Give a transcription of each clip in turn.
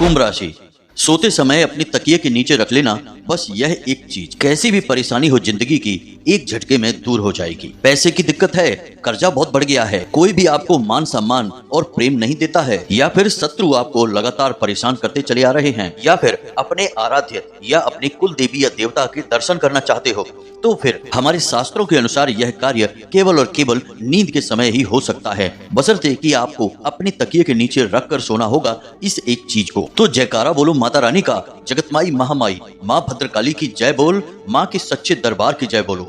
कुंभ राशि, सोते समय अपनी तकिए के नीचे रख लेना बस यह एक चीज कैसी भी परेशानी हो जिंदगी की एक झटके में दूर हो जाएगी। पैसे की दिक्कत है, कर्जा बहुत बढ़ गया है, कोई भी आपको मान सम्मान और प्रेम नहीं देता है, या फिर शत्रु आपको लगातार परेशान करते चले आ रहे हैं, या फिर अपने आराध्य या अपनी कुल देवी या देवता के दर्शन करना चाहते हो, तो फिर हमारे शास्त्रों के अनुसार यह कार्य केवल और केवल नींद के समय ही हो सकता है, बशर्ते कि आपको अपनी तकिए के नीचे रख कर सोना होगा इस एक चीज को। तो जयकारा बोलो माता रानी का, जगतमाई महामाई माँ भद्रकाली की जय बोल, माँ के सच्चे दरबार की जय बोलो।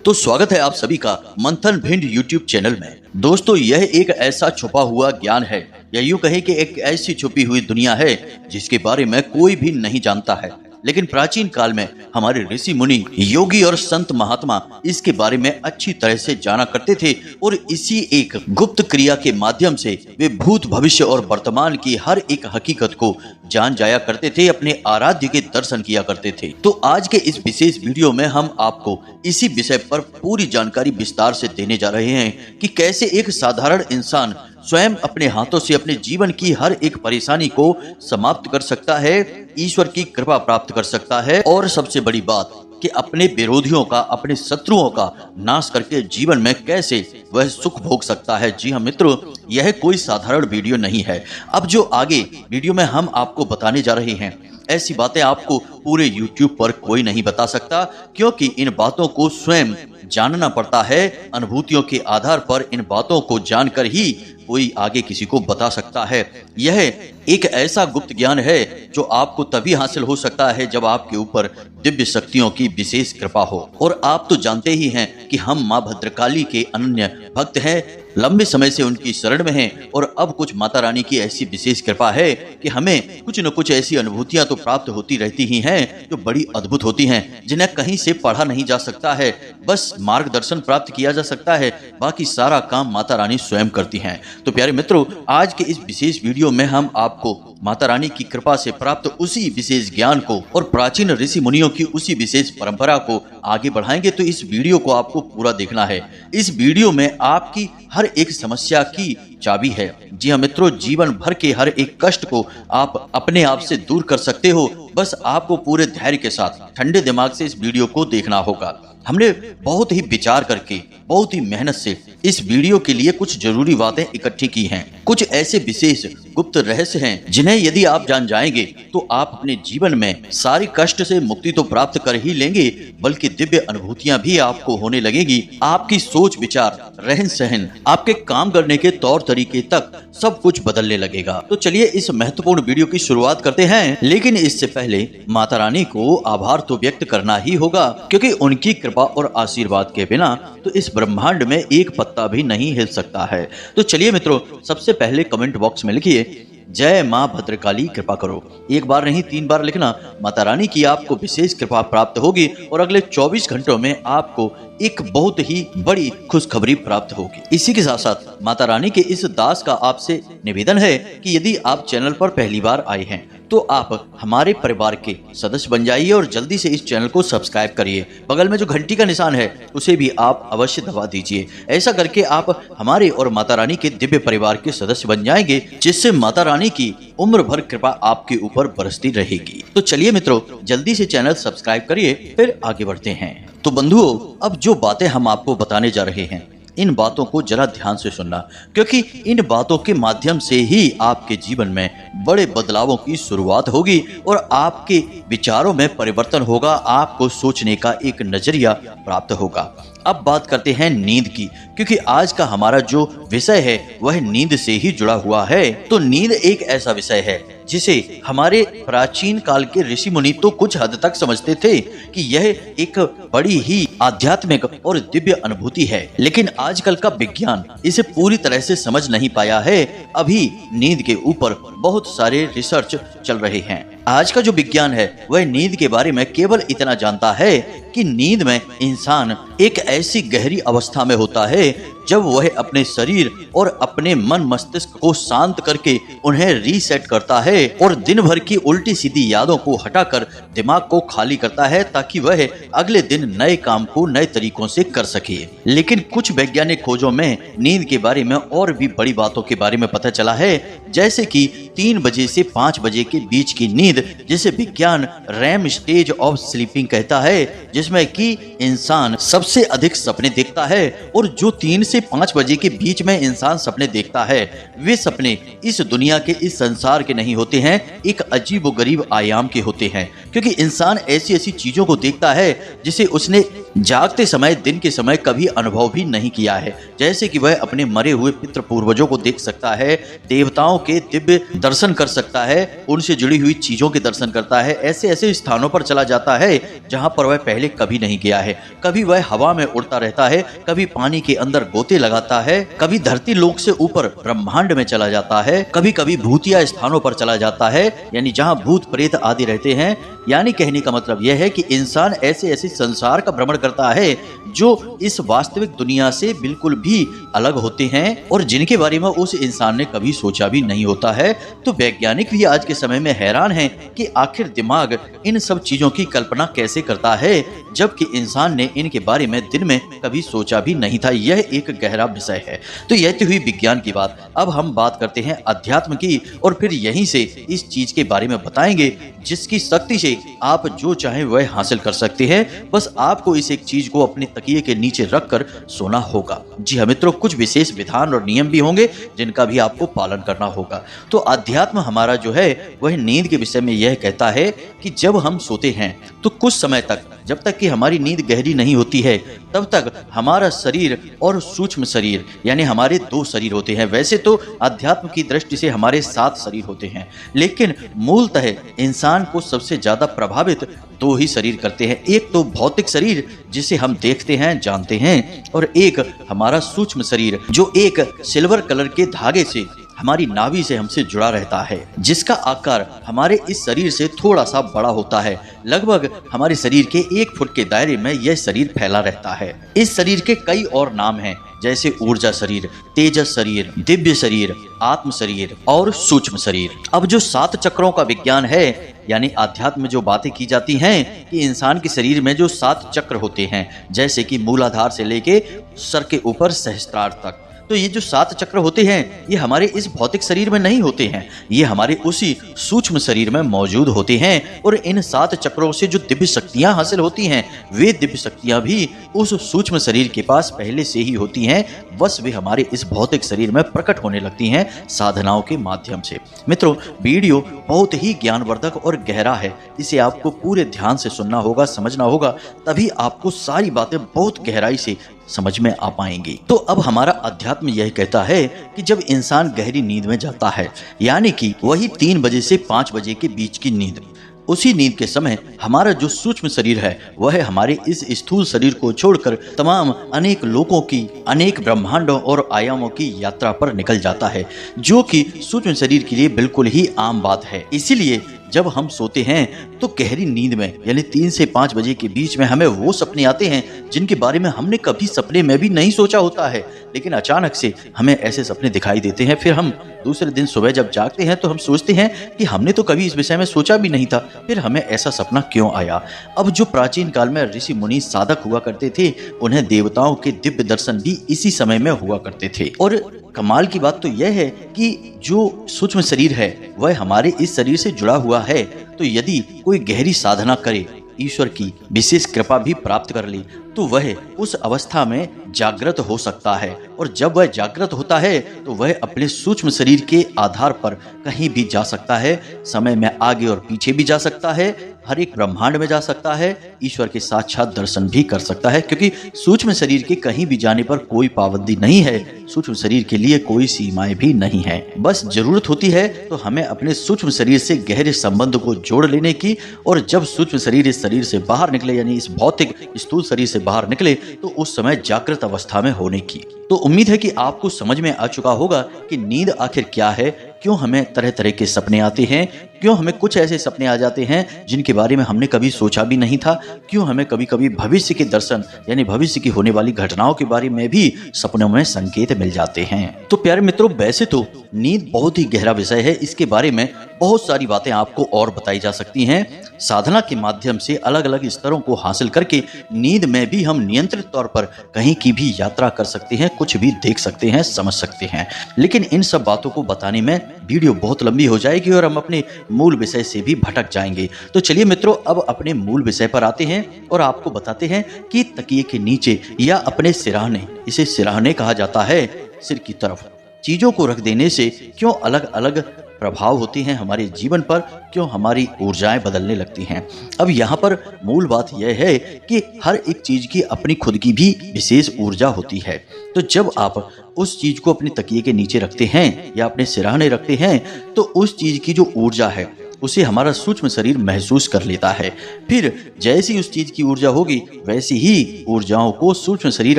तो स्वागत है आप सभी का मंथन भिंड यूट्यूब चैनल में। दोस्तों, यह एक ऐसा छुपा हुआ ज्ञान है, या यूं कहें कि एक ऐसी छुपी हुई दुनिया है जिसके बारे में कोई भी नहीं जानता है, लेकिन प्राचीन काल में हमारे ऋषि मुनि, योगी और संत महात्मा इसके बारे में अच्छी तरह से जाना करते थे, और इसी एक गुप्त क्रिया के माध्यम से वे भूत, भविष्य और वर्तमान की हर एक हकीकत को जान जाया करते थे, अपने आराध्य के दर्शन किया करते थे। तो आज के इस विशेष वीडियो में हम आपको इसी विषय पर पूरी जानकारी विस्तार से देने जा रहे हैं कि कैसे एक साधारण इंसान स्वयं अपने हाथों से अपने जीवन की हर एक परेशानी को समाप्त कर सकता है, ईश्वर की कृपा प्राप्त कर सकता है, और सबसे बड़ी बात कि अपने विरोधियों का, अपने शत्रुओं का नाश करके जीवन में कैसे वह सुख भोग सकता है। जी हाँ मित्रों, यह कोई साधारण वीडियो नहीं है। अब जो आगे वीडियो में हम आपको बताने जा रहे हैं, ऐसी बातें आपको पूरे YouTube पर कोई नहीं बता सकता, क्योंकि इन बातों को स्वयं जानना पड़ता है। अनुभूतियों के आधार पर इन बातों को जानकर ही कोई आगे किसी को बता सकता है। यह एक ऐसा गुप्त ज्ञान है जो आपको तभी हासिल हो सकता है जब आपके ऊपर दिव्य शक्तियों की विशेष कृपा हो। और आप तो जानते ही हैं कि हम माँ भद्रकाली के अनन्य भक्त हैं, लंबे समय से उनकी शरण में हैं, और अब कुछ माता रानी की ऐसी विशेष कृपा है कि हमें कुछ न कुछ ऐसी अनुभूतियां तो प्राप्त होती रहती ही हैं जो बड़ी अद्भुत होती हैं, जिन्हें कहीं से पढ़ा नहीं जा सकता है, बस मार्गदर्शन प्राप्त किया जा सकता है, बाकी सारा काम माता रानी स्वयं करती हैं। तो प्यारे मित्रों, आज के इस विशेष वीडियो में हम आपको माता रानी की कृपा से प्राप्त उसी विशेष ज्ञान को और प्राचीन ऋषि मुनियों की उसी विशेष परंपरा को आगे बढ़ाएंगे। तो इस वीडियो को आपको पूरा देखना है। इस वीडियो में आपकी हर एक समस्या की चाबी है। जी हाँ मित्रों, जीवन भर के हर एक कष्ट को आप अपने आप से दूर कर सकते हो। बस आपको पूरे धैर्य के साथ ठंडे दिमाग से इस वीडियो को देखना होगा। हमने बहुत ही विचार करके, बहुत ही मेहनत से इस वीडियो के लिए कुछ जरूरी बातें इकट्ठी की हैं। कुछ ऐसे विशेष गुप्त रहस्य हैं जिन्हें यदि आप जान जाएंगे तो आप अपने जीवन में सारी कष्ट से मुक्ति तो प्राप्त कर ही लेंगे, बल्कि दिव्य अनुभूतियां भी आपको होने लगेगी। आपकी सोच विचार, रहन सहन, आपके काम करने के तौर तरीके तक सब कुछ बदलने लगेगा। तो चलिए इस महत्वपूर्ण वीडियो की शुरुआत करते हैं, लेकिन इससे पहले माता रानी को आभार तो व्यक्त करना ही होगा, क्योंकि उनकी कृपा और आशीर्वाद के बिना तो इस ब्रह्मांड में एक पत्ता भी नहीं हिल सकता है। तो चलिए मित्रों, सबसे पहले कमेंट बॉक्स में लिखिए जय माँ भद्रकाली कृपा करो। एक बार नहीं 3 बार लिखना। माता रानी की आपको विशेष कृपा प्राप्त होगी और अगले 24 घंटों में आपको एक बहुत ही बड़ी खुशखबरी प्राप्त होगी। इसी के साथ साथ माता रानी के इस दास का आपसे निवेदन है कि यदि आप चैनल पर पहली बार आए हैं तो आप हमारे परिवार के सदस्य बन जाइए और जल्दी से इस चैनल को सब्सक्राइब करिए। बगल में जो घंटी का निशान है उसे भी आप अवश्य दबा दीजिए। ऐसा करके आप हमारे और माता रानी के दिव्य परिवार के सदस्य बन जाएंगे, जिससे माता रानी की उम्र भर कृपा आपके ऊपर बरसती रहेगी। तो चलिए मित्रों, जल्दी से चैनल सब्सक्राइब करिए, फिर आगे बढ़ते हैं। तो बंधुओं, अब जो बातें हम आपको बताने जा रहे हैं, इन बातों को जरा ध्यान से सुनना, क्योंकि इन बातों के माध्यम से ही आपके जीवन में बड़े बदलावों की शुरुआत होगी और आपके विचारों में परिवर्तन होगा, आपको सोचने का एक नजरिया प्राप्त होगा। अब बात करते हैं नींद की, क्योंकि आज का हमारा जो विषय है वह नींद से ही जुड़ा हुआ है। तो नींद एक ऐसा विषय है जिसे हमारे प्राचीन काल के ऋषि मुनि तो कुछ हद तक समझते थे कि यह एक बड़ी ही आध्यात्मिक और दिव्य अनुभूति है, लेकिन आजकल का विज्ञान इसे पूरी तरह से समझ नहीं पाया है। अभी नींद के ऊपर बहुत सारे रिसर्च चल रहे हैं। आज का जो विज्ञान है वह नींद के बारे में केवल इतना जानता है कि नींद में इंसान एक ऐसी गहरी अवस्था में होता है जब वह अपने शरीर और अपने मन मस्तिष्क को शांत करके उन्हें रीसेट करता है और दिन भर की उल्टी सीधी यादों को हटाकर दिमाग को खाली करता है, ताकि वह अगले दिन नए काम को नए तरीकों से कर सके। लेकिन कुछ वैज्ञानिक खोजों में नींद के बारे में और भी बड़ी बातों के बारे में पता चला है, जैसे कि 3 बजे से 5 बजे के बीच की नींद, जिसे विज्ञान रैम स्टेज ऑफ स्लीपिंग कहता है, जिसमें कि इंसान सबसे अधिक सपने देखता है। और जो 3 से 5 बजे के बीच में इंसान सपने देखता है, वे सपने इस दुनिया के, इस संसार के नहीं होते हैं, एक अजीबोगरीब आयाम के होते हैं। क्योंकि इंसान ऐसी ऐसी चीजों को देखता है जिसे उसने जागते समय, दिन के समय कभी अनुभव भी नहीं किया है। जैसे कि वह अपने मरे हुए पितृ पूर्वजों को देख सकता है, देवताओं के दिव्य दर्शन कर सकता है, उनसे जुड़ी हुई चीजों के दर्शन करता है, ऐसे ऐसे स्थानों पर चला जाता है जहां पर वह पहले कभी नहीं गया है। कभी वह हवा में उड़ता रहता है, कभी पानी के अंदर गोते लगाता है, कभी धरती लोक से ऊपर ब्रह्मांड में चला जाता है, कभी कभी भूतिया स्थानों पर चला जाता है, यानी जहां भूत प्रेत आदि रहते हैं। यानी कहने का मतलब यह है कि इंसान ऐसे ऐसे संसार का भ्रमण करता है जो इस वास्तविक दुनिया से बिल्कुल भी अलग होते हैं और जिनके बारे में उस इंसान ने कभी सोचा भी नहीं होता है। तो वैज्ञानिक भी आज के समय में हैरान हैं कि आखिर दिमाग इन सब चीजों की कल्पना कैसे करता है, जबकि इंसान ने इनके बारे में दिन में कभी सोचा भी नहीं था। यह एक गहरा विषय है। तो यह तो हुई विज्ञान की बात। अब हम बात करते हैं अध्यात्म की, और फिर यहीं से इस चीज के बारे में बताएंगे जिसकी शक्ति से आप जो चाहे वह हासिल कर सकते हैं। बस आपको इस एक चीज को अपने तकिए के नीचे रखकर सोना होगा। जी हाँ मित्रों, कुछ विशेष विधान और नियम भी होंगे जिनका भी आपको पालन करना होगा। तो अध्यात्म हमारा जो है वह नींद के विषय में यह कहता है कि जब हम सोते हैं तो कुछ समय तक, जब तक कि हमारी नींद गहरी नहीं होती है, तब तक हमारा शरीर और सूक्ष्म शरीर, यानी हमारे 2 शरीर होते हैं। वैसे तो अध्यात्म की दृष्टि से हमारे 7 शरीर होते हैं, लेकिन मूलतः इंसान को सबसे ज्यादा प्रभावित 2 ही शरीर करते हैं। एक तो भौतिक शरीर जिसे हम देखते हैं, जानते हैं, और एक हमारा सूक्ष्म शरीर जो एक सिल्वर कलर के धागे से हमारी नाभि से हमसे जुड़ा रहता है, जिसका आकार हमारे इस शरीर से थोड़ा सा बड़ा होता है। लगभग हमारे शरीर के 1 फुट के दायरे में यह शरीर फैला रहता है। इस शरीर के कई और नाम हैं, जैसे ऊर्जा शरीर, तेजस शरीर, दिव्य शरीर, आत्म शरीर और सूक्ष्म शरीर। अब जो 7 चक्रों का विज्ञान है, यानी आध्यात्म में जो बातें की जाती हैं कि इंसान के शरीर में जो 7 चक्र होते हैं, जैसे कि मूलाधार से लेके सर के ऊपर सहस्त्रार तक, तो ये जो 7 चक्र होते हैं ये हमारे इस भौतिक शरीर में नहीं होते हैं, ये हमारे उसी सूक्ष्म शरीर में मौजूद होते हैं। और इन 7 चक्रों से जो दिव्य शक्तियां हासिल होती हैं, वे दिव्य शक्तियां भी उस सूक्ष्म शरीर के पास पहले से ही होती हैं, बस वे हमारे इस भौतिक शरीर में प्रकट होने लगती हैं साधनाओं के माध्यम से। मित्रों, वीडियो बहुत ही ज्ञानवर्धक और गहरा है, इसे आपको पूरे ध्यान से सुनना होगा, समझना होगा, तभी आपको सारी बातें बहुत गहराई से समझ में आ पाएंगी। तो अब हमारा अध्यात्म यह कहता है कि जब इंसान गहरी नींद में जाता है, यानी कि वही 3 बजे से 5 बजे के बीच की नींद, उसी नींद के समय हमारा जो सूक्ष्म शरीर है वह हमारे इस स्थूल शरीर को छोड़कर तमाम अनेक लोकों की, अनेक ब्रह्मांडों और आयामों की यात्रा पर निकल जाता है, जो कि सूक्ष्म शरीर के लिए बिल्कुल ही आम बात है। इसीलिए जब हम सोते हैं तो गहरी नींद में, यानी 3 से 5 बजे के बीच में, हमें वो सपने आते हैं जिनके बारे में हमने कभी सपने में भी नहीं सोचा होता है, लेकिन अचानक से हमें ऐसे सपने दिखाई देते हैं। फिर हम दूसरे दिन सुबह जब जागते हैं तो हम सोचते हैं कि हमने तो कभी इस विषय में सोचा भी नहीं था, फिर हमें ऐसा सपना क्यों आया। अब जो प्राचीन काल में ऋषि मुनि साधक हुआ करते थे, उन्हें देवताओं के दिव्य दर्शन भी इसी समय में हुआ करते थे। और कमाल की बात तो यह है कि जो सूक्ष्म शरीर है वह हमारे इस शरीर से जुड़ा हुआ है, तो यदि कोई गहरी साधना करे, ईश्वर की विशेष कृपा भी प्राप्त कर ली, तो वह उस अवस्था में जागृत हो सकता है। और जब वह जागृत होता है तो वह अपने सूक्ष्म शरीर के आधार पर कहीं भी जा सकता है, समय में आगे और पीछे भी जा सकता है, हर एक ब्रह्मांड में जा सकता है, ईश्वर के साक्षात दर्शन भी कर सकता है, क्योंकि सूक्ष्म शरीर के कहीं भी जाने पर कोई पाबंदी नहीं है, सूक्ष्म शरीर के लिए कोई सीमाएं भी नहीं है। बस जरूरत होती है तो हमें अपने सूक्ष्म शरीर से गहरे संबंध को जोड़ लेने की, और जब सूक्ष्म शरीर इस शरीर से बाहर निकले, यानी इस भौतिक स्थूल शरीर से बाहर निकले, तो उस समय जागृत अवस्था में होने की। तो उम्मीद है कि आपको समझ में आ चुका होगा कि नींद आखिर क्या है, क्यों हमें तरह तरह के सपने आते हैं, क्यों हमें कुछ ऐसे सपने आ जाते हैं जिनके बारे में हमने कभी सोचा भी नहीं था, क्यों हमें कभी कभी भविष्य के दर्शन यानी भविष्य की होने वाली घटनाओं के बारे में भी सपनों में संकेत मिल जाते हैं। तो प्यारे मित्रों, वैसे तो नींद बहुत ही गहरा विषय है, इसके बारे में बहुत सारी बातें आपको और बताई जा सकती हैं। साधना के माध्यम से अलग अलग स्तरों को हासिल करके नींद में भी हम नियंत्रित तौर पर कहीं की भी यात्रा कर सकते हैं, कुछ भी देख सकते हैं, समझ सकते हैं। लेकिन इन सब बातों को बताने में वीडियो बहुत लंबी हो जाएगी और हम अपने मूल विषय से भी भटक जाएंगे। तो चलिए मित्रों, अब अपने मूल विषय पर आते हैं और आपको बताते हैं कि तकिए के नीचे या अपने सिरहाने, इसे सिरहाने कहा जाता है, सिर की तरफ चीजों को रख देने से क्यों अलग अलग प्रभाव होते हैं हमारे जीवन पर, क्यों हमारी ऊर्जाएं बदलने लगती हैं। अब यहाँ पर मूल बात यह है कि हर एक चीज की अपनी खुद की भी विशेष ऊर्जा होती है। तो जब आप उस चीज को अपने तकिए के नीचे रखते हैं या अपने सिरहाने रखते हैं तो उस चीज की जो ऊर्जा है उसे हमारा सूक्ष्म शरीर महसूस कर लेता है। फिर जैसी उस चीज की ऊर्जा होगी वैसी ही ऊर्जाओं को सूक्ष्म शरीर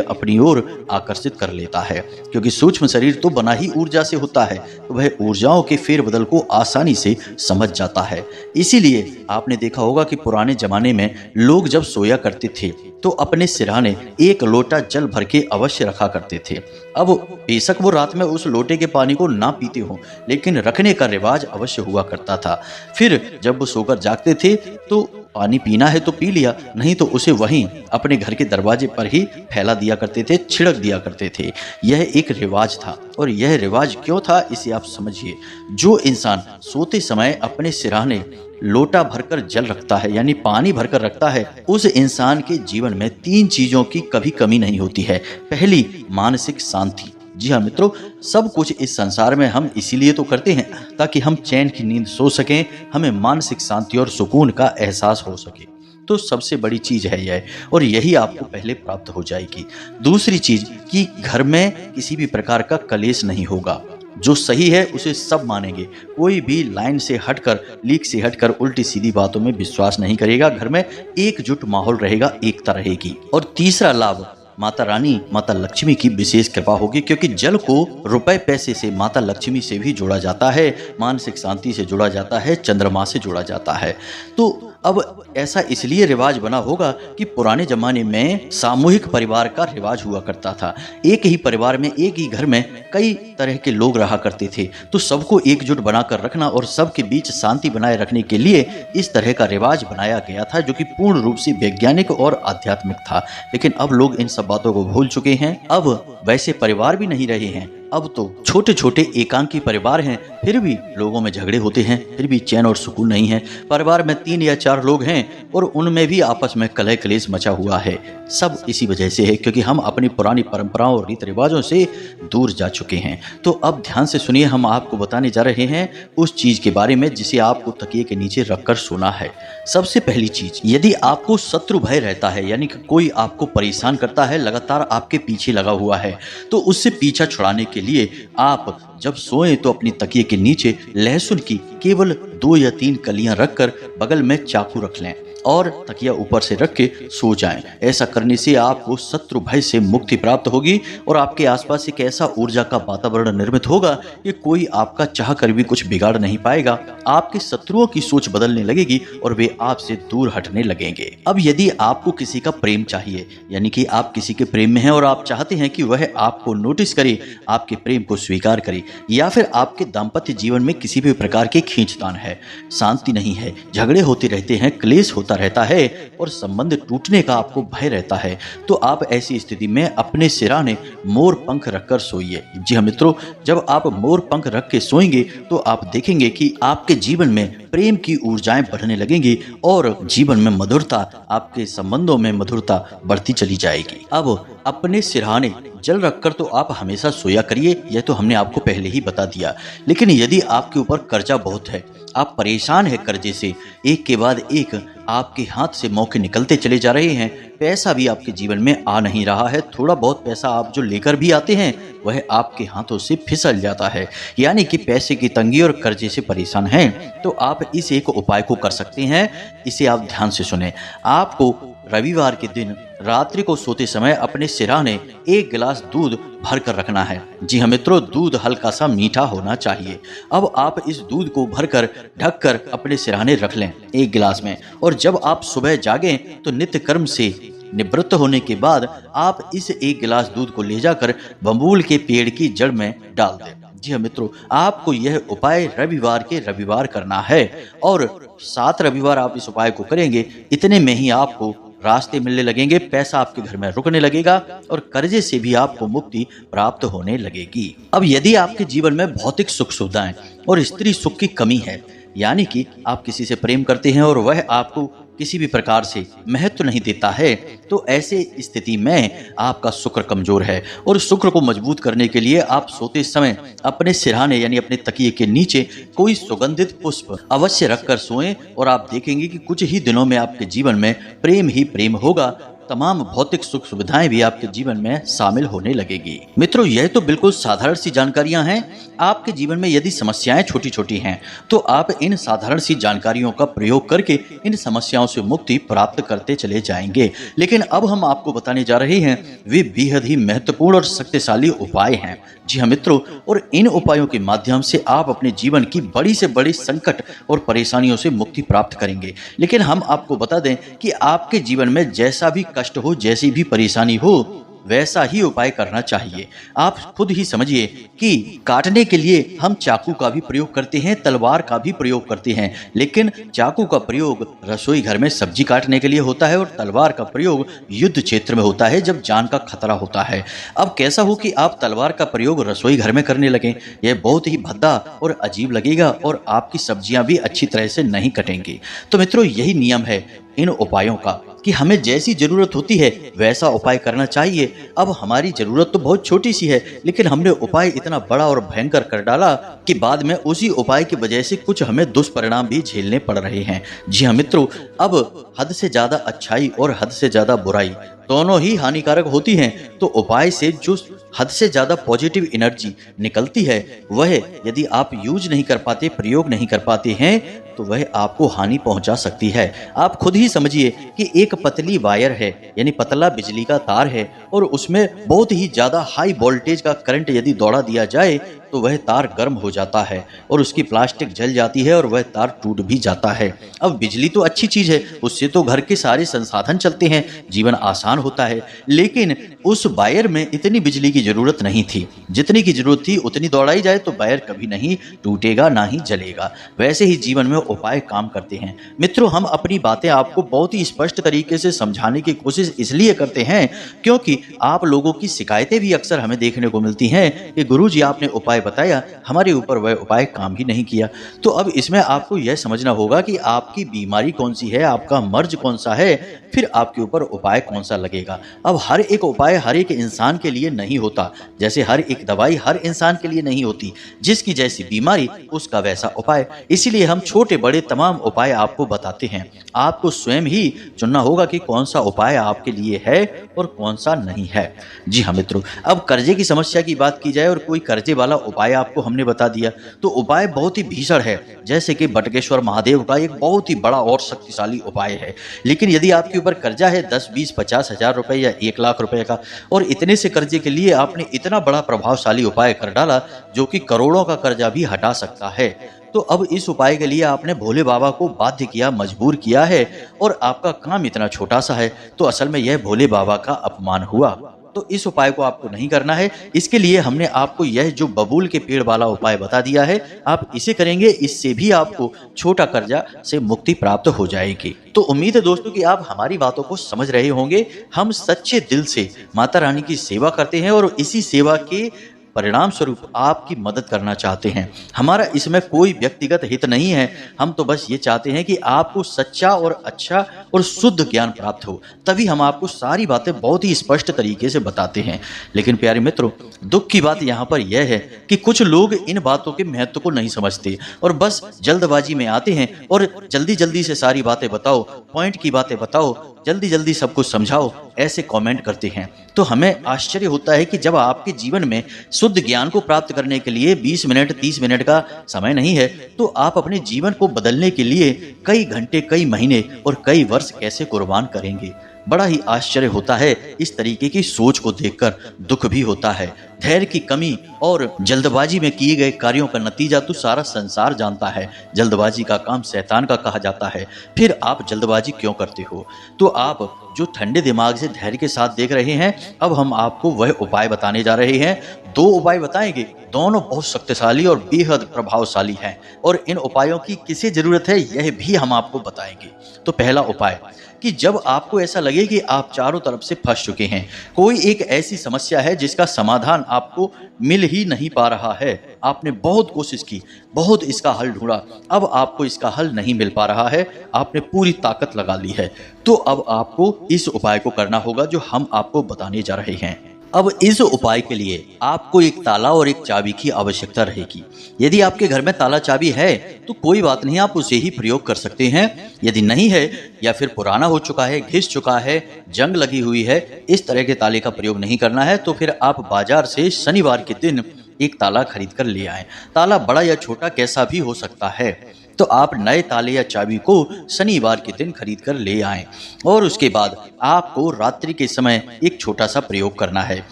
अपनी ओर आकर्षित कर लेता है, क्योंकि सूक्ष्म शरीर तो बना ही ऊर्जा से होता है, तो वह ऊर्जाओं के फेरबदल को आसानी से समझ जाता है। इसीलिए आपने देखा होगा कि पुराने जमाने में लोग जब सोया करते थे तो अपने सिरहाने एक लोटा जल भर के अवश्य रखा करते थे। अब बेशक वो रात में उस लोटे के पानी को ना पीते हो, लेकिन रखने का रिवाज अवश्य हुआ करता था। फिर जब वो सोकर जागते थे तो पानी पीना है तो पी लिया, नहीं तो उसे वहीं अपने घर के दरवाजे पर ही फैला दिया करते थे, छिड़क दिया करते थे। यह एक रिवाज था। और यह रिवाज क्यों था इसे आप समझिए। जो इंसान सोते समय अपने सिरहाने लोटा भरकर जल रखता है यानी पानी भरकर रखता है, उस इंसान के जीवन में 3 चीजों की कभी कमी नहीं होती है। पहली, मानसिक शांति। जी हाँ मित्रों, सब कुछ इस संसार में हम इसीलिए तो करते हैं ताकि हम चैन की नींद सो सकें, हमें मानसिक शांति और सुकून का एहसास हो सके। तो सबसे बड़ी चीज है यह, और यही आपको पहले प्राप्त हो जाएगी। दूसरी चीज कि घर में किसी भी प्रकार का कलेश नहीं होगा। जो सही है उसे सब मानेंगे, कोई भी लाइन से हटकर, लीक से हटकर उल्टी सीधी बातों में विश्वास नहीं करेगा। घर में एकजुट माहौल रहेगा, एकता रहेगी। और तीसरा लाभ, माता रानी, माता लक्ष्मी की विशेष कृपा होगी, क्योंकि जल को रुपए पैसे से, माता लक्ष्मी से भी जोड़ा जाता है, मानसिक शांति से जोड़ा जाता है, चंद्रमा से जोड़ा जाता है। तो अब ऐसा इसलिए रिवाज बना होगा कि पुराने जमाने में सामूहिक परिवार का रिवाज हुआ करता था। एक ही परिवार में, एक ही घर में कई तरह के लोग रहा करते थे, तो सबको एकजुट बनाकर रखना और सबके बीच शांति बनाए रखने के लिए इस तरह का रिवाज बनाया गया था, जो कि पूर्ण रूप से वैज्ञानिक और आध्यात्मिक था। लेकिन अब लोग इन सब बातों को भूल चुके हैं। अब वैसे परिवार भी नहीं रहे हैं, अब तो छोटे छोटे एकांकी परिवार हैं, फिर भी लोगों में झगड़े होते हैं, फिर भी चैन और सुकून नहीं है। परिवार में 3 या 4 लोग हैं और उनमें भी आपस में कलह कलेश मचा हुआ है। सब इसी वजह से है क्योंकि हम अपनी पुरानी परंपराओं और रीति रिवाजों से दूर जा चुके हैं। तो अब ध्यान से सुनिए, हम आपको बताने जा रहे हैं उस चीज के बारे में जिसे आपको तकिए के नीचे रखकर सोना है। सबसे पहली चीज, यदि आपको शत्रु भय रहता है यानी कि कोई आपको परेशान करता है, लगातार आपके पीछे लगा हुआ है, तो उससे पीछा छुड़ाने के लिए आप जब सोएं तो अपनी तकिए के नीचे लहसुन की केवल 2 या 3 कलियां रखकर बगल में चाकू रख लें और तकिया ऊपर से रख के सो जाएं। ऐसा करने से आपको शत्रु भय से मुक्ति प्राप्त होगी और आपके आसपास एक ऐसा ऊर्जा का वातावरण निर्मित होगा कि कोई आपका चाह कर भी कुछ बिगाड़ नहीं पाएगा। आपके शत्रुओं की सोच बदलने लगेगी और वे आपसे दूर हटने लगेंगे। अब यदि आपको किसी का प्रेम चाहिए, यानी कि आप किसी के प्रेम में हैं और आप चाहते हैं कि वह आपको नोटिस करे, आपके प्रेम को स्वीकार करे, या फिर आपके दाम्पत्य जीवन में किसी भी प्रकार की खींचतान है, शांति नहीं है, झगड़े होते रहते हैं, क्लेश होता रहता है और संबंध टूटने का आपको भय रहता है, तो आप ऐसी स्थिति में अपने सिरहाने मोर पंख रखकर सोइए। जी हाँ मित्रों, जब आप मोर पंख रख के सोएंगे तो आप देखेंगे कि आपके जीवन में प्रेम की ऊर्जाएं बढ़ने लगेंगी और जीवन में मधुरता, आपके संबंधों में मधुरता बढ़ती चली जाएगी। अब अपने सिरहाने जल रखकर तो आप हमेशा सोया करिए, यह तो हमने आपको पहले ही बता दिया। लेकिन यदि आपके ऊपर कर्जा बहुत है, आप परेशान हैं कर्जे से, एक के बाद एक आपके हाथ से मौके निकलते चले जा रहे हैं, पैसा भी आपके जीवन में आ नहीं रहा है, थोड़ा बहुत पैसा आप जो लेकर भी आते हैं वह आपके हाथों से फिसल जाता है, यानी कि पैसे की तंगी और कर्जे से परेशान हैं, तो आप इस एक उपाय को कर सकते हैं। इसे आप ध्यान से सुने। आपको रविवार के दिन रात्रि को सोते समय अपने सिरहाने 1 गिलास दूध भर कर रखना है। जी हाँ मित्रों, दूध हल्का सा मीठा होना चाहिए। अब आप इस दूध को भरकर ढककर अपने सिरहाने रख लें 1 गिलास में, और जब आप सुबह जागें तो नित्य कर्म से निवृत्त होने के बाद आप इस 1 गिलास दूध को ले जाकर बबूल के पेड़ की जड़ में डाल दें। जी हाँ मित्रों, आपको यह उपाय रविवार के रविवार करना है, और 7 रविवार आप इस उपाय को करेंगे। इतने में ही आपको रास्ते मिलने लगेंगे, पैसा आपके घर में रुकने लगेगा और कर्जे से भी आपको मुक्ति प्राप्त होने लगेगी। अब यदि आपके जीवन में भौतिक सुख सुविधाएं और स्त्री सुख की कमी है, यानी कि आप किसी से प्रेम करते हैं और वह आपको किसी भी प्रकार से महत्व नहीं देता है, तो ऐसे स्थिति में आपका शुक्र कमजोर है, और शुक्र को मजबूत करने के लिए आप सोते समय अपने सिरहाने यानी अपने तकिए के नीचे कोई सुगंधित पुष्प अवश्य रखकर सोएं, और आप देखेंगे कि कुछ ही दिनों में आपके जीवन में प्रेम ही प्रेम होगा। तमाम भौतिक सुख सुविधाएं भी आपके जीवन में शामिल होने लगेगी। मित्रों, यह तो बिल्कुल साधारण सी जानकारियां हैं। आपके जीवन में यदि समस्याएं छोटी छोटी हैं तो आप इन साधारण सी जानकारियों का प्रयोग करके इन समस्याओं से मुक्ति प्राप्त करते चले जाएंगे। लेकिन अब हम आपको बताने जा रहे हैं वे बेहद ही महत्वपूर्ण और शक्तिशाली उपाय हैं। जी हाँ मित्रों, और इन उपायों के माध्यम से आप अपने जीवन की बड़ी से बड़ी संकट और परेशानियों से मुक्ति प्राप्त करेंगे। लेकिन हम आपको बता दें कि आपके जीवन में जैसा भी कष्ट हो, जैसी भी परेशानी हो, वैसा ही उपाय करना चाहिए। आप खुद ही समझिए कि काटने के लिए हम चाकू का भी प्रयोग करते हैं, तलवार का भी प्रयोग करते हैं, लेकिन चाकू का प्रयोग रसोई घर में सब्जी काटने के लिए होता है और तलवार का प्रयोग युद्ध क्षेत्र में होता है, जब जान का खतरा होता है। अब कैसा हो कि आप तलवार का प्रयोग रसोई घर में करने लगें, यह बहुत ही भद्दा और अजीब लगेगा और आपकी सब्जियां भी अच्छी तरह से नहीं कटेंगी। तो मित्रों, यही नियम है इन उपायों का कि हमें जैसी जरूरत होती है वैसा उपाय करना चाहिए। अब हमारी जरूरत तो बहुत छोटी सी है, लेकिन हमने उपाय इतना बड़ा और भयंकर कर डाला कि बाद में उसी उपाय की वजह से कुछ हमें दुष्परिणाम भी झेलने पड़ रहे हैं। जी हाँ मित्रों, अब हद से ज्यादा अच्छाई और हद से ज्यादा बुराई दोनों ही हानिकारक होती हैं। तो उपाय से जो हद से ज्यादा पॉजिटिव एनर्जी निकलती है, वह यदि आप यूज नहीं कर पाते, प्रयोग नहीं कर पाते हैं, तो वह आपको हानि पहुंचा सकती है। आप खुद ही समझिए कि एक पतली वायर है, यानी पतला बिजली का तार है, और उसमें बहुत ही ज्यादा हाई वोल्टेज का करंट यदि दौड़ा दिया जाए तो वह तार गर्म हो जाता है और उसकी प्लास्टिक जल जाती है और वह तार टूट भी जाता है। अब बिजली तो अच्छी चीज है, उससे तो घर के सारे संसाधन चलते हैं, जीवन आसान होता है, लेकिन उस वायर में इतनी बिजली की जरूरत नहीं थी। जितनी की जरूरत थी उतनी दौड़ाई जाए तो वायर कभी नहीं टूटेगा, ना ही जलेगा। वैसे ही जीवन में उपाय काम करते हैं। मित्रों, हम अपनी बातें आपको बहुत ही स्पष्ट तरीके से समझाने की कोशिश इसलिए करते हैं क्योंकि आप लोगों की शिकायतें भी अक्सर हमें देखने को मिलती हैं कि गुरुजी आपने उपाय बताया, हमारे ऊपर वह उपाय काम ही नहीं किया। तो अब इसमें आपको यह समझना होगा कि आपकी बीमारी कौन सी है, आपका मर्ज कौन सा है, फिर आपके ऊपर उपाय कौन सा लगेगा। अब हर एक उपाय हर एक इंसान के लिए नहीं होता, जैसे हर एक दवाई हर इंसान के लिए नहीं होती। जिसकी जैसी बीमारी उसका वैसा उपाय। इसीलिए हम छोटे बड़े तमाम उपाय आपको बताते हैं। आपको स्वयं ही चुनना होगा कि कौन सा उपाय आपके लिए है और कौन सा नहीं है। जी हाँ मित्रों, अब कर्जे की समस्या की बात की जाए और कोई कर्जे वाला उपाय आपको हमने बता दिया, तो उपाय बहुत ही भीषण है, जैसे कि बटकेश्वर महादेव का एक बहुत ही बड़ा और शक्तिशाली उपाय है। लेकिन यदि आपके ऊपर कर्जा है 10, 20, 50 हजार रुपए या 1 लाख रुपए का, और इतने से कर्जे के लिए आपने इतना बड़ा प्रभावशाली उपाय कर डाला जो कि करोड़ों का कर्जा भी हटा सकता है, तो अब इस उपाय के लिए आपने भोले बाबा को बाध्य किया, मजबूर किया है, और आपका काम इतना छोटा सा है, तो असल में यह भोले बाबा का अपमान हुआ। तो इस उपाय को आपको नहीं करना है। इसके लिए हमने आपको यह जो बबूल के पेड़ वाला उपाय बता दिया है, आप इसे करेंगे, इससे भी आपको छोटा कर्जा से मुक्ति प्राप्त हो जाएगी। तो उम्मीद है दोस्तों कि आप हमारी बातों को समझ रहे होंगे। हम सच्चे दिल से माता रानी की सेवा करते हैं और इसी सेवा के परिणाम स्वरूप आपकी मदद करना चाहते हैं। हमारा इसमें कोई व्यक्तिगत हित नहीं है, हम तो बस ये चाहते हैं कि आपको सच्चा और अच्छा और शुद्ध ज्ञान प्राप्त हो, तभी हम आपको सारी बातें बहुत ही स्पष्ट तरीके से बताते हैं। लेकिन प्यारे मित्रों, दुख की बात यहाँ पर यह है कि कुछ लोग इन बातों के महत्व को नहीं समझते और बस जल्दबाजी में आते हैं और जल्दी जल्दी से सारी बातें बताओ, पॉइंट की बातें बताओ, जल्दी जल्दी सब कुछ समझाओ, ऐसे कमेंट करते हैं। तो हमें आश्चर्य होता है कि जब आपके जीवन में शुद्ध ज्ञान को प्राप्त करने के लिए 20 मिनट 30 मिनट का समय नहीं है, तो आप अपने जीवन को बदलने के लिए कई घंटे, कई महीने और कई वर्ष कैसे कुर्बान करेंगे। बड़ा ही आश्चर्य होता है इस तरीके की सोच को देखकर, दुख भी होता है। धैर्य की कमी और जल्दबाजी में किए गए कार्यों का नतीजा तो सारा संसार जानता है। जल्दबाजी का काम शैतान का कहा जाता है। फिर आप जल्दबाजी क्यों करते हो? तो आप जो ठंडे दिमाग से धैर्य के साथ देख रहे हैं, अब हम आपको वह उपाय बताने जा रहे हैं। 2 उपाय बताएंगे, दोनों बहुत शक्तिशाली और बेहद प्रभावशाली हैं, और इन उपायों की किसे जरूरत है यह भी हम आपको बताएंगे। तो पहला उपाय कि जब आपको ऐसा लगे कि आप चारों तरफ से फंस चुके हैं, कोई एक ऐसी समस्या है जिसका समाधान आपको मिल ही नहीं पा रहा है, आपने बहुत कोशिश की, बहुत इसका हल ढूंढा, अब आपको इसका हल नहीं मिल पा रहा है, आपने पूरी ताकत लगा ली है, तो अब आपको इस उपाय को करना होगा जो हम आपको बताने जा रहे हैं। अब इस उपाय के लिए आपको एक ताला और एक चाबी की आवश्यकता रहेगी। यदि आपके घर में ताला चाबी है तो कोई बात नहीं, आप उसे ही प्रयोग कर सकते हैं। यदि नहीं है या फिर पुराना हो चुका है, घिस चुका है, जंग लगी हुई है, इस तरह के ताले का प्रयोग नहीं करना है, तो फिर आप बाजार से शनिवार के दिन एक ताला खरीद कर ले आएं। ताला बड़ा या छोटा कैसा भी हो सकता है, तो आप नए ताले या चाबी को शनिवार के दिन खरीद कर ले आएं, और उसके बाद आपको रात्रि के समय एक छोटा सा प्रयोग करना है,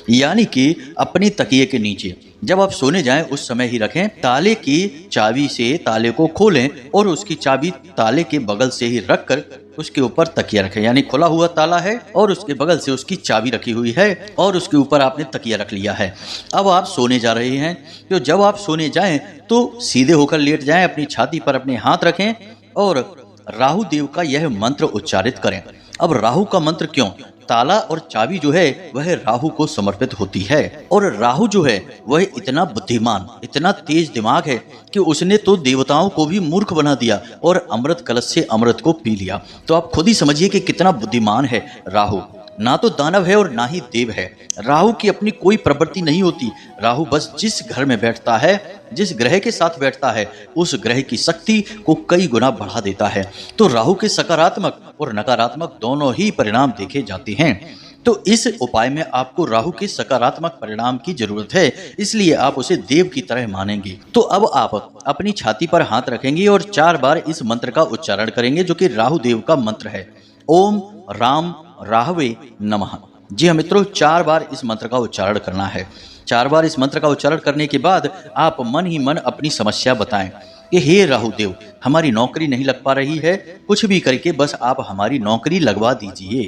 यानी कि अपनी तकिए के नीचे जब आप सोने जाएं उस समय ही रखें। ताले की चाबी से ताले को खोलें और उसकी चाबी ताले के बगल से ही रखकर उसके ऊपर तकिया रखें, यानी खुला हुआ ताला है और उसके बगल से उसकी चाबी रखी हुई है और उसके ऊपर आपने तकिया रख लिया है। अब आप सोने जा रहे हैं, तो जब आप सोने जाएं तो सीधे होकर लेट जाएं, अपनी छाती पर अपने हाथ रखें और राहु देव का यह मंत्र उच्चारित करें। अब राहु का मंत्र क्यों? ताला और चाबी जो है वह राहु को समर्पित होती है, और राहु जो है वह इतना बुद्धिमान, इतना तेज दिमाग है कि उसने तो देवताओं को भी मूर्ख बना दिया और अमृत कलश से अमृत को पी लिया। तो आप खुद ही समझिए कि कितना बुद्धिमान है राहु। ना तो दानव है और ना ही देव है। राहु की अपनी कोई प्रवृत्ति नहीं होती। राहु बस जिस घर में बैठता है, जिस ग्रह के साथ बैठता है, उस ग्रह की शक्ति को कई गुना बढ़ा देता है। तो राहु के सकारात्मक और नकारात्मक दोनों ही परिणाम देखे जाते हैं। तो इस उपाय में आपको राहु के सकारात्मक परिणाम की जरूरत है, इसलिए आप उसे देव की तरह मानेंगे। तो अब आप अपनी छाती पर हाथ रखेंगे और 4 बार इस मंत्र का उच्चारण करेंगे, जो कि राहु देव का मंत्र है। ओम राम राहवे नमः। जी हाँ मित्रों, 4 बार इस मंत्र का उच्चारण करना है। 4 बार इस मंत्र का उच्चारण करने के बाद आप मन ही मन अपनी समस्या बताएं कि हे राहु देव, हमारी नौकरी नहीं लग पा रही है, कुछ भी करके बस आप हमारी नौकरी लगवा दीजिए।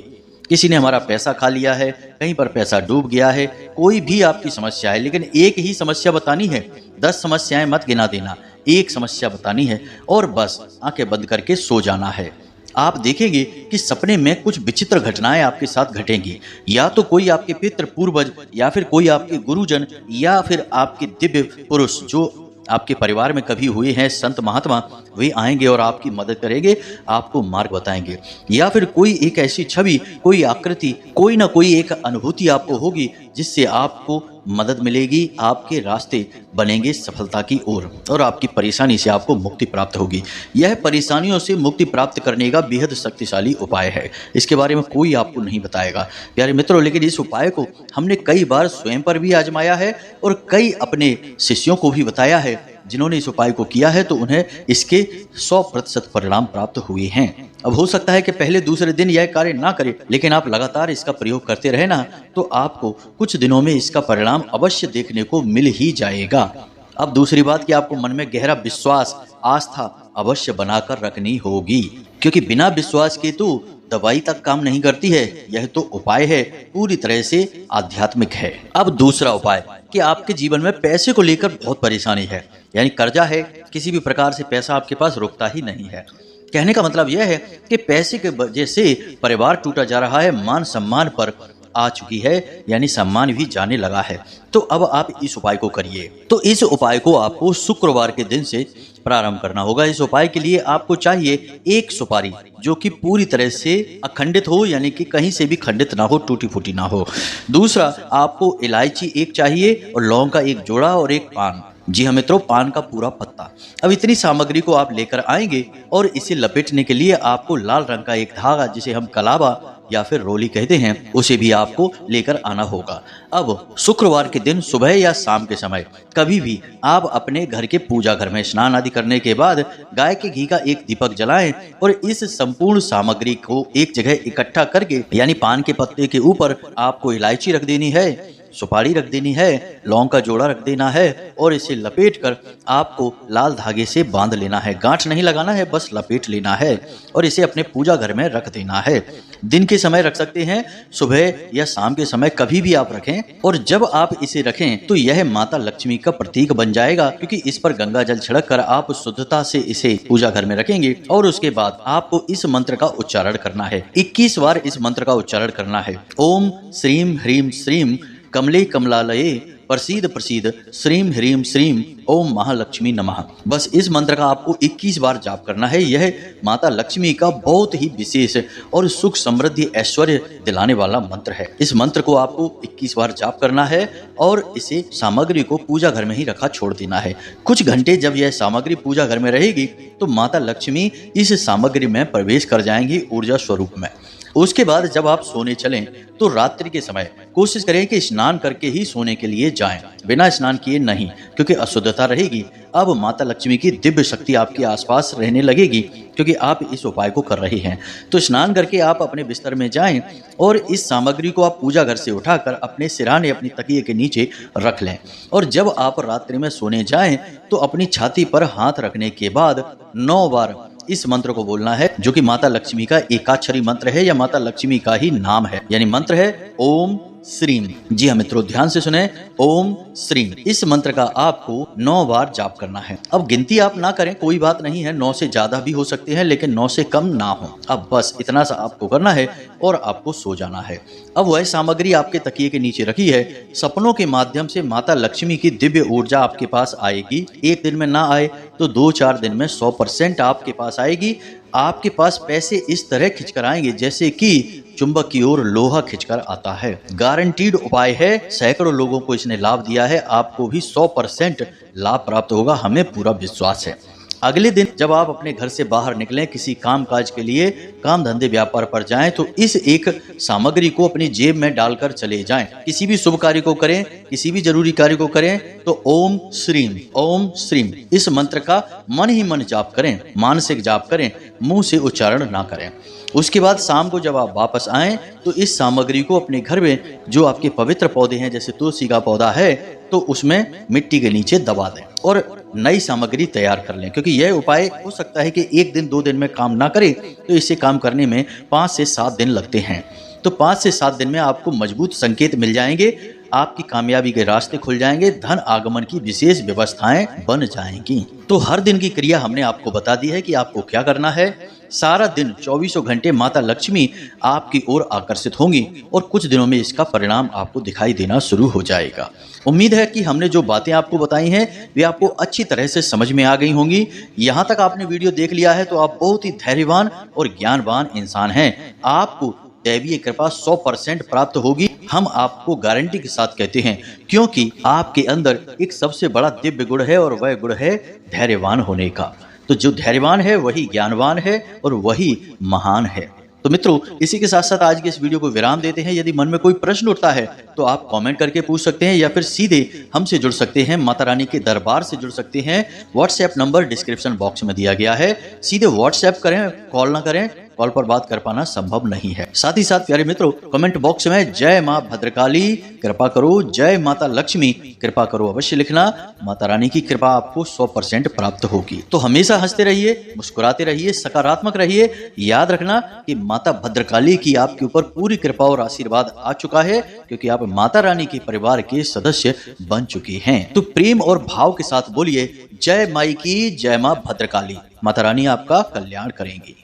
किसी ने हमारा पैसा खा लिया है, कहीं पर पैसा डूब गया है, कोई भी आपकी समस्या है, लेकिन एक ही समस्या बतानी है। 10 समस्याएं मत गिना देना, एक समस्या बतानी है और बस आंखें बंद करके सो जाना है। आप देखेंगे कि सपने में कुछ विचित्र घटनाएं आपके साथ घटेंगी। या तो कोई आपके पितृ पूर्वज, या फिर कोई आपके गुरुजन, या फिर आपके दिव्य पुरुष जो आपके परिवार में कभी हुए हैं, संत महात्मा, वे आएंगे और आपकी मदद करेंगे, आपको मार्ग बताएंगे। या फिर कोई एक ऐसी छवि, कोई आकृति, कोई ना कोई एक अनुभूति आपको होगी जिससे आपको मदद मिलेगी, आपके रास्ते बनेंगे सफलता की ओर और आपकी परेशानी से आपको मुक्ति प्राप्त होगी। यह परेशानियों से मुक्ति प्राप्त करने का बेहद शक्तिशाली उपाय है। इसके बारे में कोई आपको नहीं बताएगा प्यारे मित्रों, लेकिन इस उपाय को हमने कई बार स्वयं पर भी आजमाया है और कई अपने शिष्यों को भी बताया है। जिन्होंने इस उपाय को किया है तो उन्हें इसके 100% परिणाम प्राप्त हुए हैं। अब हो सकता है कि पहले दूसरे दिन यह कार्य ना करे, लेकिन आप लगातार इसका प्रयोग करते रहे ना, तो आपको कुछ दिनों में इसका परिणाम अवश्य देखने को मिल ही जाएगा। अब दूसरी बात कि आपको मन में गहरा विश्वास, आस्था अवश्य बनाकर रखनी होगी, क्योंकि बिना विश्वास के तो दवाई तक काम नहीं करती है। यह तो उपाय है, पूरी तरह से आध्यात्मिक है। अब दूसरा उपाय कि आपके जीवन में पैसे को लेकर बहुत परेशानी है, यानी कर्जा है, किसी भी प्रकार से पैसा आपके पास रुकता ही नहीं है। कहने का मतलब यह है कि पैसे के वजह से परिवार टूटा जा रहा है, मान सम्मान पर आ चुकी है, यानी सम्मान भी जाने लगा है। तो अब आप इस उपाय को करिए। तो इस उपाय को आपको शुक्रवार के दिन से प्रारंभ करना होगा। इस उपाय के लिए आपको चाहिए एक सुपारी जो कि पूरी तरह से अखंडित हो, यानी कि कहीं से भी खंडित ना हो, टूटी फूटी ना हो। दूसरा, आपको इलायची एक चाहिए और लौंग का एक जोड़ा और एक पान। जी हाँ मित्रों, पान का पूरा पत्ता। अब इतनी सामग्री को आप लेकर आएंगे और इसे लपेटने के लिए आपको लाल रंग का एक धागा, जिसे हम कलावा या फिर रोली कहते हैं, उसे भी आपको लेकर आना होगा। अब शुक्रवार के दिन सुबह या शाम के समय कभी भी आप अपने घर के पूजा घर में स्नान आदि करने के बाद गाय के घी का एक दीपक जलाएं और इस संपूर्ण सामग्री को एक जगह इकट्ठा करके, यानी पान के पत्ते के ऊपर आपको इलायची रख देनी है, सुपारी रख देनी है, लौंग का जोड़ा रख देना है और इसे लपेटकर आपको लाल धागे से बांध लेना है। गांठ नहीं लगाना है, बस लपेट लेना है और इसे अपने पूजा घर में रख देना है। दिन के समय रख सकते हैं, सुबह या शाम के समय कभी भी आप रखें। और जब आप इसे रखें तो यह माता लक्ष्मी का प्रतीक बन जाएगा, क्योंकि इस पर गंगा जल छिड़क कर आप शुद्धता से इसे पूजा घर में रखेंगे। और उसके बाद आपको इस मंत्र का उच्चारण करना है। 21 बार इस मंत्र का उच्चारण करना है। ओम श्रीम ह्रीम श्रीम कमले कमलालये प्रसीद प्रसीद श्रीम ह्रीम श्रीम ओम महालक्ष्मी नमः। बस इस मंत्र का आपको 21 बार जाप करना है। यह माता लक्ष्मी का बहुत ही विशेष और सुख समृद्धि ऐश्वर्य दिलाने वाला मंत्र है। इस मंत्र को आपको 21 बार जाप करना है और इसे सामग्री को पूजा घर में ही रखा छोड़ देना है। कुछ घंटे जब यह सामग्री पूजा घर में रहेगी तो माता लक्ष्मी इस सामग्री में प्रवेश कर जाएंगी ऊर्जा स्वरूप में। उसके बाद जब आप सोने चलें तो रात्रि के समय कोशिश करें कि स्नान करके ही सोने के लिए जाएं, बिना स्नान किए नहीं, क्योंकि अशुद्धता रहेगी। अब माता लक्ष्मी की दिव्य शक्ति आपके आसपास रहने लगेगी, क्योंकि आप इस उपाय को कर रहे हैं। तो स्नान करके आप अपने बिस्तर में जाएं और इस सामग्री को आप पूजा घर से उठाकर अपने सिरहाने अपनी तकिए के नीचे रख लें। और जब आप रात्रि में सोने जाएं तो अपनी छाती पर हाथ रखने के बाद 9 बार इस मंत्र को बोलना है, जो कि माता लक्ष्मी का एकाक्षरी मंत्र है या माता लक्ष्मी का ही नाम है। यानी मंत्र है ओम श्रीम। जी हाँ मित्रों, ध्यान से सुने, ओम श्रीम। इस मंत्र का आपको 9 बार जाप करना है। अब गिनती आप ना करें, कोई बात नहीं है, 9 से ज्यादा भी हो सकते हैं, लेकिन 9 से कम ना हो। अब बस इतना सा आपको करना है और आपको सो जाना है। अब वह सामग्री आपके तकिए के नीचे रखी है। सपनों के माध्यम से माता लक्ष्मी की दिव्य ऊर्जा आपके पास आएगी। एक दिन में ना आए तो 2-4 दिन में 100% आपके पास आएगी। आपके पास पैसे इस तरह खिंचकर आएंगे जैसे कि चुंबक की ओर लोहा खिंचकर आता है। गारंटीड उपाय है, सैकड़ों लोगों को इसने लाभ दिया है, आपको भी 100% लाभ प्राप्त होगा, हमें पूरा विश्वास है। अगले दिन जब आप अपने घर से बाहर निकलें, किसी काम काज के लिए, काम धंधे व्यापार पर जाएं, तो इस एक सामग्री को अपनी जेब में डालकर चले जाएं। किसी भी शुभ कार्य को करें, किसी भी जरूरी कार्य को करें तो ओम श्रीम इस मंत्र का मन ही मन जाप करें, मानसिक जाप करें, मुंह से उच्चारण ना करें। उसके बाद शाम को जब आप वापस आएं तो इस सामग्री को अपने घर में जो आपके पवित्र पौधे हैं, जैसे तुलसी का पौधा है, तो उसमें मिट्टी के नीचे दबा दें और नई सामग्री तैयार कर लें। क्योंकि यह उपाय हो सकता है कि 1 दिन 2 दिन में काम ना करे, तो इसे काम करने में 5 से 7 दिन लगते हैं। तो 5 से 7 दिन में आपको मजबूत संकेत मिल जाएंगे, आपकी कामयाबी के रास्ते खुल जाएंगे, धन आगमन की विशेष व्यवस्थाएं बन जाएंगी। तो हर दिन की क्रिया हमने आपको बता दी है कि आपको क्या करना है। सारा दिन 24 घंटे माता लक्ष्मी आपकी ओर आकर्षित होंगी और कुछ दिनों में इसका परिणाम आपको दिखाई देना शुरू हो जाएगा। उम्मीद है कि हमने जो बातें आपको बताई हैं वे आपको अच्छी तरह से समझ में आ गई होंगी। यहाँ तक आपने वीडियो देख लिया है तो आप बहुत ही धैर्यवान और ज्ञानवान इंसान हैं। आपको दैवीय कृपा 100% प्राप्त होगी, हम आपको गारंटी के साथ कहते हैं, क्योंकि आपके अंदर एक सबसे बड़ा दिव्य गुण है और वह गुण है धैर्यवान होने का। तो जो धैर्यवान है वही ज्ञानवान है और वही महान है। तो मित्रों, इसी के साथ साथ आज के इस वीडियो को विराम देते हैं। यदि मन में कोई प्रश्न उठता है तो आप कमेंट करके पूछ सकते हैं या फिर सीधे हमसे जुड़ सकते हैं, माता रानी के दरबार से जुड़ सकते हैं। व्हाट्सएप नंबर डिस्क्रिप्शन बॉक्स में दिया गया है, सीधे व्हाट्सएप करें, कॉल ना करें, कॉल पर बात कर पाना संभव नहीं है। साथ ही साथ प्यारे मित्रों, कमेंट बॉक्स में जय मां भद्रकाली कृपा करो, जय माता लक्ष्मी कृपा करो अवश्य लिखना। माता रानी की कृपा आपको 100% प्राप्त होगी। तो हमेशा हंसते रहिए, मुस्कुराते रहिए, सकारात्मक रहिए। याद रखना कि माता भद्रकाली की आपके ऊपर पूरी कृपा और आशीर्वाद आ चुका है, क्योंकि आप माता रानी के परिवार के सदस्य बन चुके हैं। तो प्रेम और भाव के साथ बोलिए, जय माई की, जय मां भद्रकाली। माता रानी आपका कल्याण करेंगी।